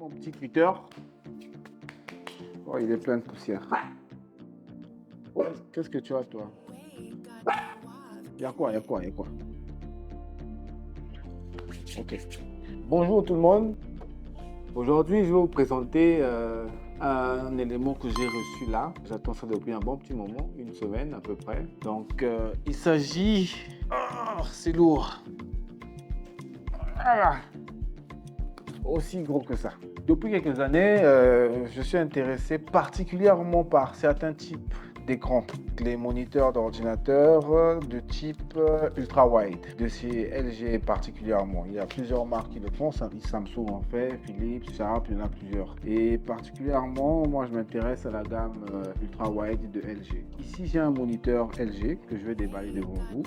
mon petit cutter. Oh, il est plein de poussière. Qu'est-ce que tu as, toi? Il y a quoi? Ok. Bonjour tout le monde. Aujourd'hui, je vais vous présenter un élément que j'ai reçu là. J'attends ça depuis un bon petit moment, une semaine à peu près. Donc, il s'agit... Oh, c'est lourd. Ah, aussi gros que ça. Depuis quelques années, je suis intéressé particulièrement par certains types d'écrans. Les moniteurs d'ordinateur de type ultra-wide, de chez LG particulièrement. Il y a plusieurs marques qui le font, Samsung en fait, Philips, Sharp, il y en a plusieurs. Et particulièrement, moi je m'intéresse à la gamme ultra-wide de LG. Ici j'ai un moniteur LG que je vais déballer devant vous.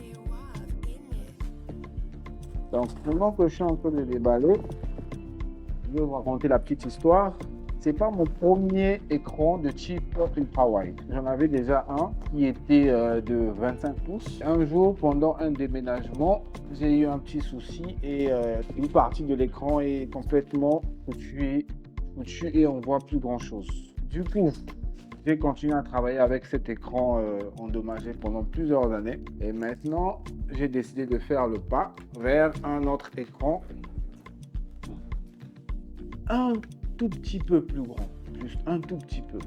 Donc pendant que je suis en train de déballer, je vais vous raconter la petite histoire. C'est pas mon premier écran de type ultra-wide. J'en avais déjà un qui était de 25 pouces. Un jour, pendant un déménagement, j'ai eu un petit souci et une partie de l'écran est complètement foutue et on voit plus grand chose. Du coup, j'ai continué à travailler avec cet écran endommagé pendant plusieurs années. Et maintenant, j'ai décidé de faire le pas vers un autre écran un tout petit peu plus grand, juste un tout petit peu.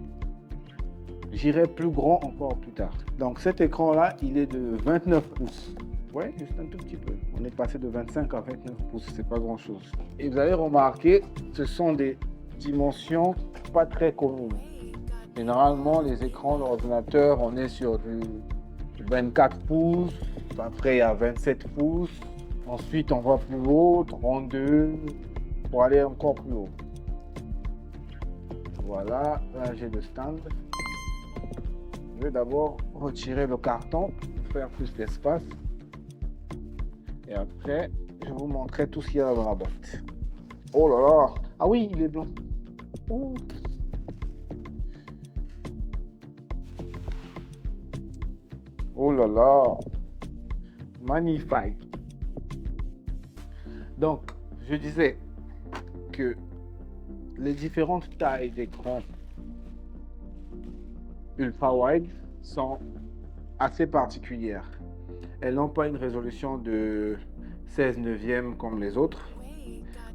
J'irai plus grand encore plus tard. Donc cet écran-là, il est de 29 pouces. Ouais, juste un tout petit peu. On est passé de 25 à 29 pouces, c'est pas grand-chose. Et vous allez remarquer, ce sont des dimensions pas très communes. Généralement, les écrans d'ordinateur, on est sur du 24 pouces, après il y a 27 pouces, ensuite on va plus haut, 32, pour aller encore plus haut. Voilà, là j'ai le stand. Je vais d'abord retirer le carton pour faire plus d'espace. Et après, je vais vous montrer tout ce qu'il y a dans la boîte. Oh là là! Ah oui, il est blanc. Ouh. Oh là là! Magnifique! Donc, je disais que les différentes tailles d'écran ultra-wide sont assez particulières. Elles n'ont pas une résolution de 16 neuvième comme les autres.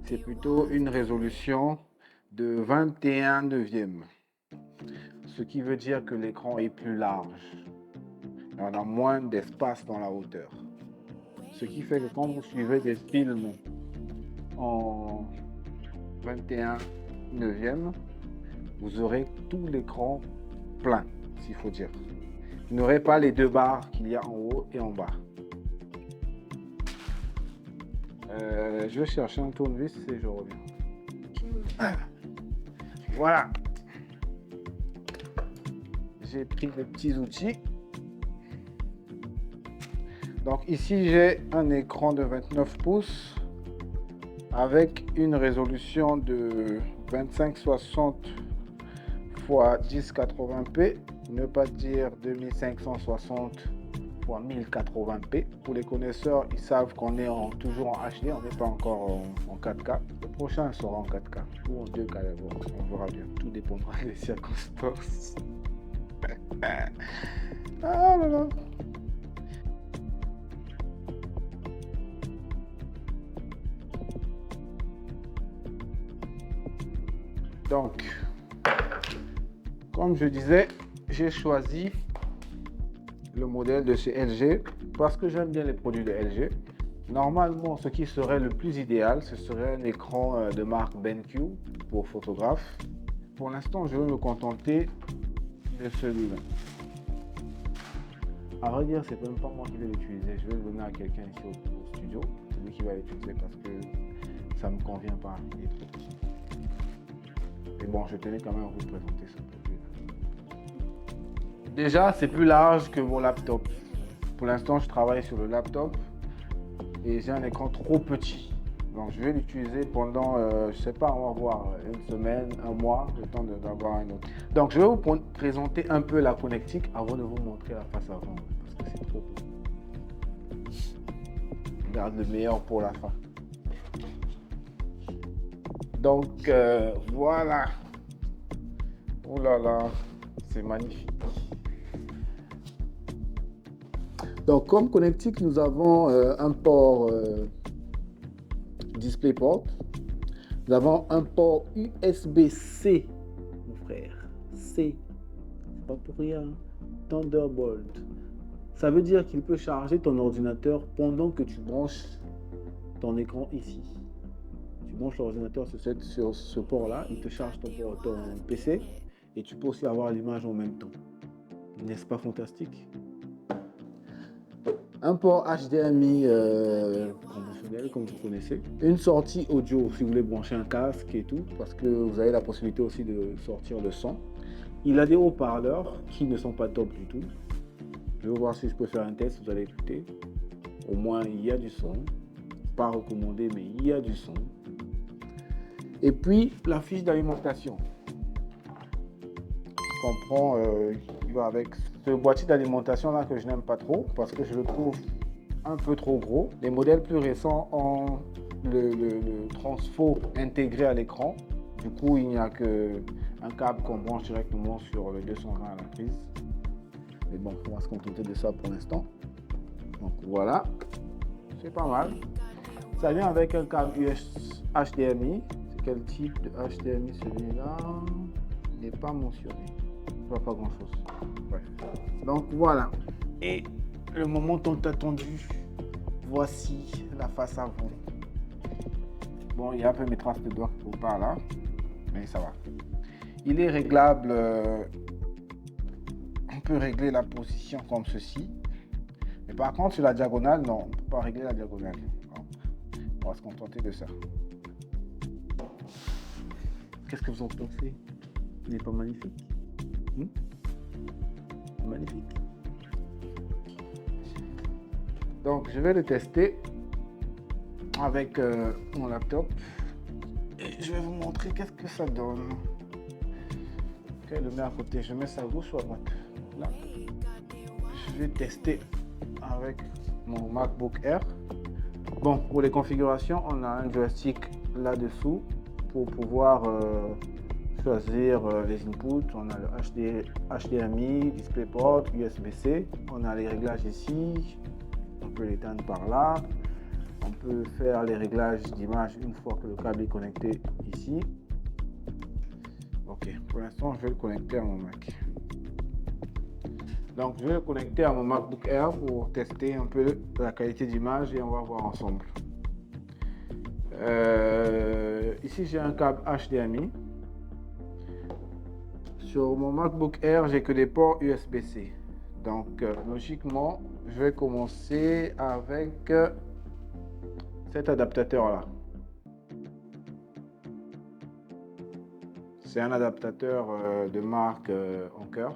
C'est plutôt une résolution de 21 neuvième. Ce qui veut dire que l'écran est plus large. On a moins d'espace dans la hauteur. Ce qui fait que quand vous suivez des films en 21 neuvième, vous aurez tout l'écran plein, s'il faut dire. Vous n'aurez pas les deux barres qu'il y a en haut et en bas. Je vais chercher un tournevis et je reviens. Voilà. J'ai pris les petits outils. Donc ici, j'ai un écran de 29 pouces avec une résolution de 2560 x 1080p, ne pas dire 2560 x 1080p. Pour les connaisseurs, ils savent qu'on est toujours en HD, on n'est pas encore en 4K. Le prochain sera en 4K ou en 2K d'abord, on verra bien. Tout dépendra des circonstances. Ah là là. Donc, comme je disais, j'ai choisi le modèle de chez LG parce que j'aime bien les produits de LG. Normalement, ce qui serait le plus idéal, ce serait un écran de marque BenQ pour photographe. Pour l'instant, je vais me contenter de celui-là. À vrai dire, c'est même pas moi qui vais l'utiliser. Je vais le donner à quelqu'un ici au studio. C'est lui qui va l'utiliser parce que ça me convient pas. Il est trop petit. Mais bon, je tenais quand même à vous présenter ce produit. Déjà, c'est plus large que mon laptop. Pour l'instant, je travaille sur le laptop et j'ai un écran trop petit. Donc, je vais l'utiliser pendant, je sais pas, on va voir, une semaine, un mois, le temps d'avoir un autre. Donc, je vais vous présenter un peu la connectique avant de vous montrer la face avant, parce que c'est trop beau. Je garde le meilleur pour la fin. Donc voilà. Oh là là, c'est magnifique. Donc comme connectique, nous avons un port DisplayPort. Nous avons un port USB-C, mon frère. C, c'est pas pour rien. Thunderbolt. Ça veut dire qu'il peut charger ton ordinateur pendant que tu branches ton écran ici. Tu branches l'ordinateur sur ce port-là, il te charge ton PC et tu peux aussi avoir l'image en même temps. N'est-ce pas fantastique? Un port HDMI conventionnel, comme vous connaissez. Une sortie audio si vous voulez brancher un casque et tout, parce que vous avez la possibilité aussi de sortir le son. Il a des haut-parleurs qui ne sont pas top du tout. Je vais voir si je peux faire un test, vous allez écouter. Au moins, il y a du son. Pas recommandé, mais il y a du son. Et puis, la fiche d'alimentation. Je comprends, il va avec ce boîtier d'alimentation là que je n'aime pas trop parce que je le trouve un peu trop gros. Les modèles plus récents ont le transfo intégré à l'écran. Du coup, il n'y a qu'un câble qu'on branche directement sur le 220 à la prise. Mais bon, on va se contenter de ça pour l'instant. Donc voilà, c'est pas mal. Ça vient avec un câble HDMI. C'est quel type de HDMI celui-là? Il n'est pas mentionné. Je vois pas grand chose. Ouais. Donc voilà. Et le moment tant attendu, voici la face avant. Bon, il y a un peu mes traces de doigts par là, mais ça va. Il est réglable. On peut régler la position comme ceci. Mais par contre, sur la diagonale, non, on ne peut pas régler la diagonale. On va se contenter de ça. Qu'est-ce que vous en pensez? Il n'est pas magnifique? Magnifique. Donc, je vais le tester avec mon laptop. Et je vais vous montrer qu'est-ce que ça donne. Ok, je le mets à côté. Je mets ça à gauche ou à droite? Là. Je vais tester avec mon MacBook Air. Bon, pour les configurations, on a un joystick là-dessous pour pouvoir choisir les inputs. On a le HDMI, DisplayPort, USB-C. On a les réglages ici. On peut l'éteindre par là. On peut faire les réglages d'image une fois que le câble est connecté ici. Ok, pour l'instant, je vais le connecter à mon Mac. Donc, je vais le connecter à mon MacBook Air pour tester un peu la qualité d'image et on va voir ensemble. Ici, j'ai un câble HDMI. Sur mon MacBook Air, j'ai que des ports USB-C. Donc, logiquement, je vais commencer avec cet adaptateur-là. C'est un adaptateur de marque Anker.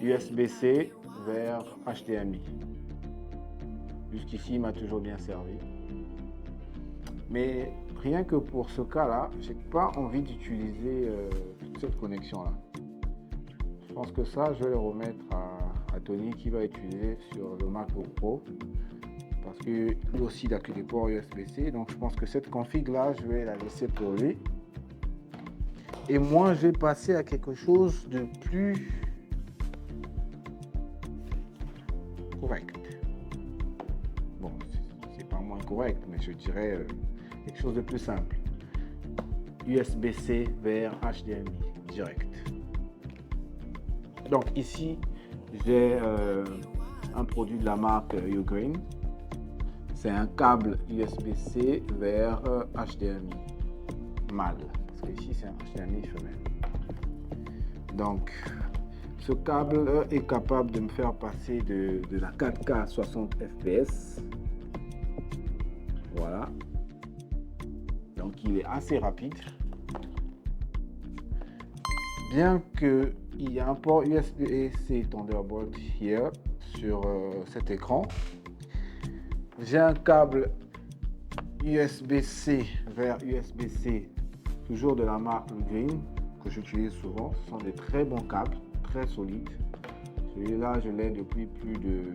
USB-C vers HDMI. Jusqu'ici, il m'a toujours bien servi. Mais rien que pour ce cas-là, j'ai pas envie d'utiliser toute cette connexion-là. Je pense que ça, je vais le remettre à Tony qui va utiliser sur le MacBook Pro. Parce que lui aussi, il n'a que des ports USB-C. Donc, je pense que cette config-là, je vais la laisser pour lui. Et moi, je vais passer à quelque chose de plus correct. Bon, c'est pas moins correct, mais je dirais quelque chose de plus simple. USB-C vers HDMI direct. Donc ici, j'ai un produit de la marque Ugreen. C'est un câble USB-C vers HDMI mâle, parce que ici c'est un HDMI femelle. Donc ce câble est capable de me faire passer de la 4K à 60 fps. Voilà. Donc il est assez rapide. Bien qu'il y a un port USB-C Thunderbolt here sur cet écran, j'ai un câble USB-C vers USB-C, toujours de la marque Green, que j'utilise souvent. Ce sont des très bons câbles, très solides. Celui-là, je l'ai depuis plus de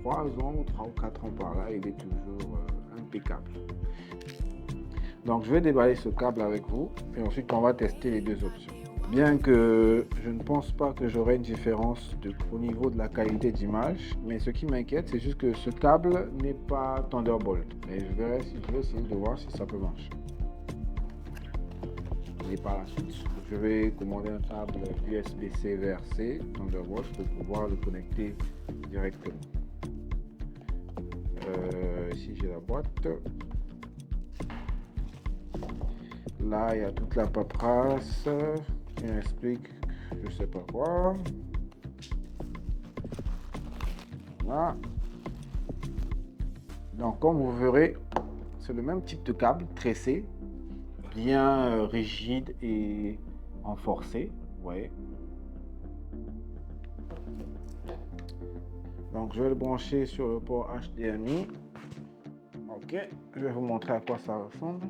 3 ans ou 3 ou 4 ans par là. Il est toujours impeccable. Donc je vais déballer ce câble avec vous et ensuite on va tester les deux options. Bien que je ne pense pas que j'aurai une différence au niveau de la qualité d'image, mais ce qui m'inquiète, c'est juste que ce câble n'est pas Thunderbolt. Mais je vais essayer de voir si ça peut marcher. Et par la suite, je vais commander un câble USB-C vers C Thunderbolt pour pouvoir le connecter directement. Ici j'ai la boîte. Là il y a toute la paperasse. Il m'explique je sais pas quoi. Voilà. Donc comme vous verrez, c'est le même type de câble tressé, bien rigide et renforcé. Vous voyez. Donc je vais le brancher sur le port HDMI. Ok, je vais vous montrer à quoi ça ressemble.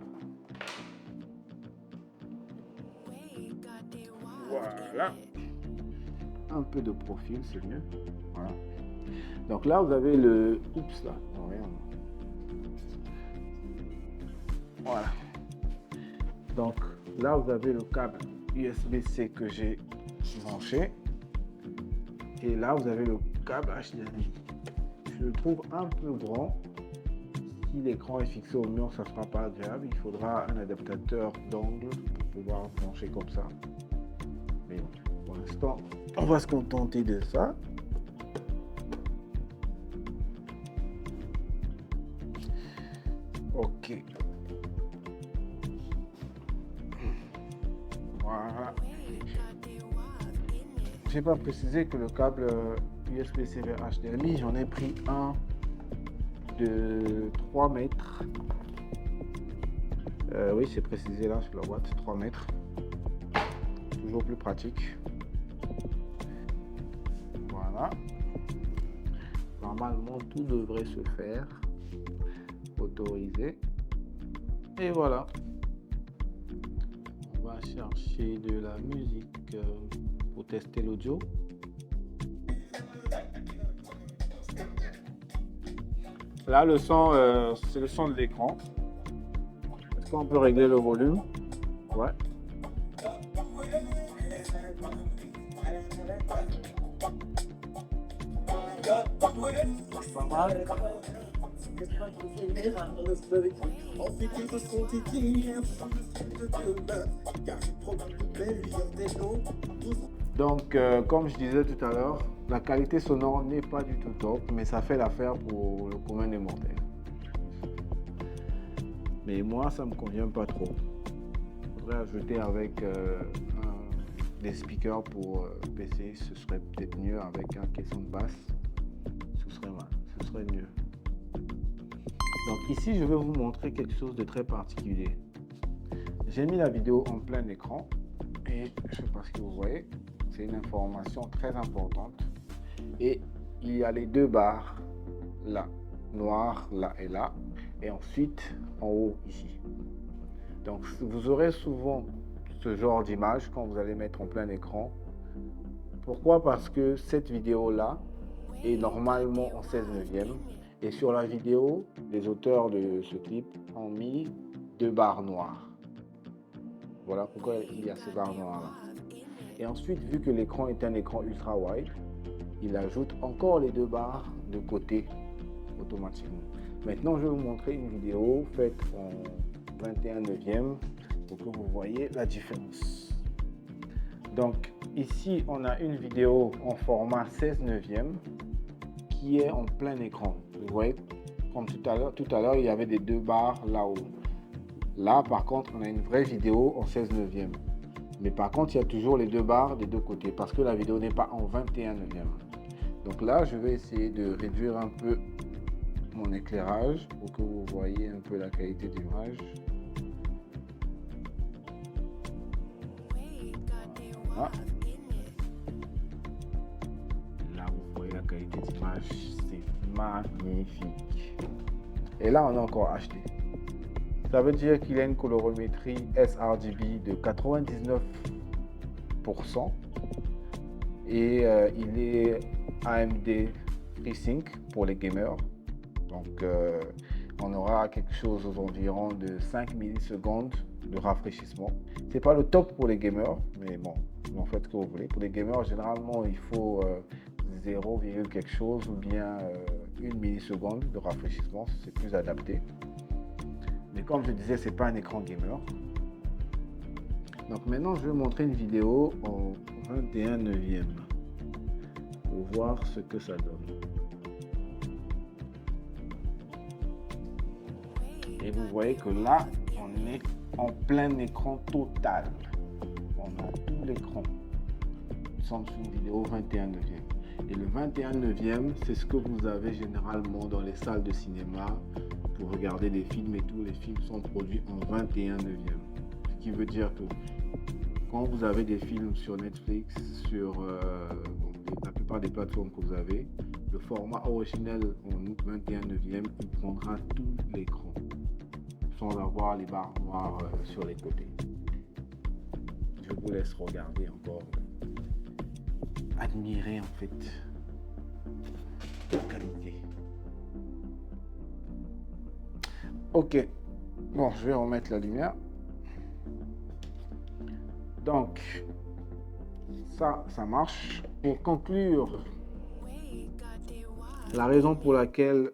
Voilà. Un peu de profil, c'est mieux. Voilà. Donc là, vous avez le... Oups, là. Non, rien. Voilà. Donc là, vous avez le câble USB-C que j'ai branché. Et là, vous avez le câble HDMI. Je le trouve un peu grand. Si l'écran est fixé au mur, ça ne sera pas agréable. Il faudra un adaptateur d'angle pour pouvoir brancher comme ça. Mais bon, pour l'instant, on va se contenter de ça. Ok. Voilà. J'ai pas précisé que le câble USB-C vers HDMI, j'en ai pris un de 3 mètres. Oui, c'est précisé là sur la boîte, 3 mètres. Toujours plus pratique. Voilà. Normalement, tout devrait se faire. Autorisé. Et voilà. On va chercher de la musique pour tester l'audio. Là, le son, c'est le son de l'écran. Est-ce qu'on peut régler le volume? Ouais. Pas mal. Donc, comme je disais tout à l'heure, la qualité sonore n'est pas du tout top, mais ça fait l'affaire pour le commun des mortels. Mais moi, ça me convient pas trop. Il faudrait ajouter avec des speakers pour PC, ce serait peut-être mieux avec un caisson de basse. Ce serait mieux. Donc ici, je vais vous montrer quelque chose de très particulier. J'ai mis la vidéo en plein écran et je ne sais pas si vous voyez, c'est une information très importante. Et il y a les deux barres là, noir là et là, et ensuite en haut ici. Donc vous aurez souvent ce genre d'image quand vous allez mettre en plein écran. Pourquoi? Parce que cette vidéo là est normalement en 16/9. Et sur la vidéo, les auteurs de ce clip ont mis 2 barres noires. Voilà pourquoi il y a ces barres noires là. Et ensuite, vu que l'écran est un écran ultra wide, il ajoute encore les 2 barres de côté automatiquement. Maintenant, je vais vous montrer une vidéo faite en 21/9 pour que vous voyez la différence. Donc ici, on a une vidéo en format 16/9 qui est en plein écran. Vous voyez, comme tout à l'heure, il y avait des 2 barres là-haut. Là, par contre, on a une vraie vidéo en 16/9. Mais par contre, il y a toujours les 2 barres des deux côtés parce que la vidéo n'est pas en 21/9. Donc là, je vais essayer de réduire un peu mon éclairage pour que vous voyez un peu la qualité d'image. Voilà. Là, vous voyez la qualité d'image, c'est magnifique. Et là, on a encore acheté. Ça veut dire qu'il a une colorimétrie sRGB de 99% et il est AMD FreeSync pour les gamers. Donc on aura quelque chose aux environs de 5 millisecondes de rafraîchissement. C'est pas le top pour les gamers, mais bon, vous en faites ce que vous voulez. Pour les gamers, généralement, il faut 0, quelque chose ou bien 1 milliseconde de rafraîchissement, c'est plus adapté. Mais comme je disais, c'est pas un écran gamer. Donc maintenant, je vais vous montrer une vidéo en 21/9 pour voir ce que ça donne. Et vous voyez que là, on est en plein écran total. On a tout l'écran. Nous sommes sur une vidéo 21/9. Et le 21/9, c'est ce que vous avez généralement dans les salles de cinéma pour regarder des films et tous les films sont produits en 21/9. Ce qui veut dire que quand vous avez des films sur Netflix, sur la plupart des plateformes que vous avez, le format original en 21/9, il prendra tout l'écran sans avoir les barres noires sur les côtés. Je vous laisse regarder encore, admirer en fait la qualité. Ok, bon, je vais remettre la lumière. Donc, ça marche. Pour conclure, la raison pour laquelle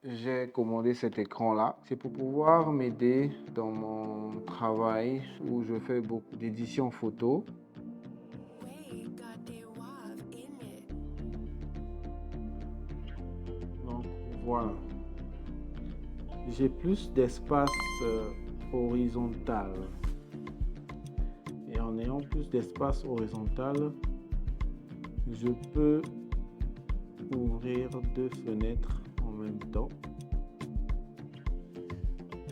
j'ai commandé cet écran-là, c'est pour pouvoir m'aider dans mon travail où je fais beaucoup d'éditions photo. Donc, voilà. J'ai plus d'espace horizontal. Et en ayant plus d'espace horizontal, je peux ouvrir 2 fenêtres en même temps.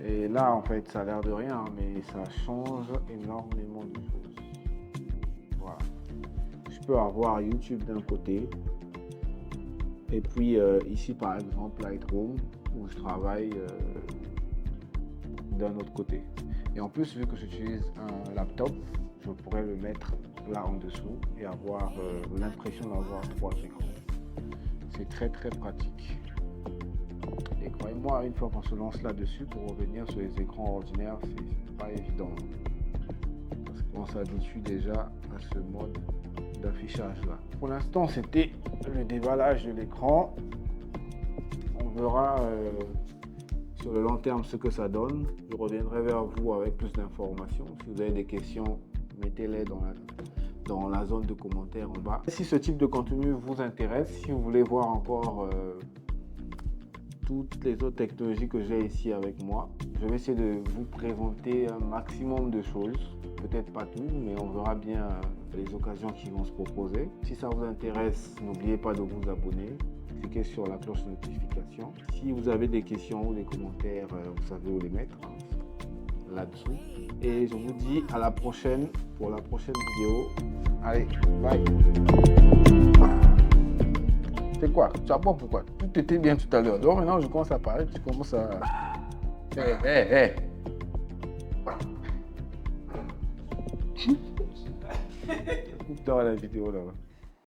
Et là, en fait, ça a l'air de rien, mais ça change énormément de choses. Voilà. Je peux avoir YouTube d'un côté. Et puis ici, par exemple, Lightroom, où je travaille d'un autre côté. Et en plus, vu que j'utilise un laptop, je pourrais le mettre là en dessous et avoir l'impression d'avoir 3 écrans. C'est très très pratique. Et croyez-moi, une fois qu'on se lance là-dessus, pour revenir sur les écrans ordinaires, c'est pas évident. Parce qu'on s'habitue déjà à ce mode d'affichage là. Pour l'instant, c'était le déballage de l'écran. On verra sur le long terme ce que ça donne. Je reviendrai vers vous avec plus d'informations. Si vous avez des questions, mettez-les dans la zone de commentaires en bas. Si ce type de contenu vous intéresse, si vous voulez voir encore toutes les autres technologies que j'ai ici avec moi, je vais essayer de vous présenter un maximum de choses. Peut-être pas tout, mais on verra bien les occasions qui vont se proposer. Si ça vous intéresse, n'oubliez pas de vous abonner. Cliquez sur la cloche de notification. Si vous avez des questions ou des commentaires, vous savez où les mettre là-dessous. Et je vous dis à la prochaine pour la prochaine vidéo. Allez, bye. C'est quoi? Tu sais pas pourquoi? Tout était bien tout à l'heure. Donc maintenant je commence à parler, tu commences à... Hé. Dans la vidéo là-bas.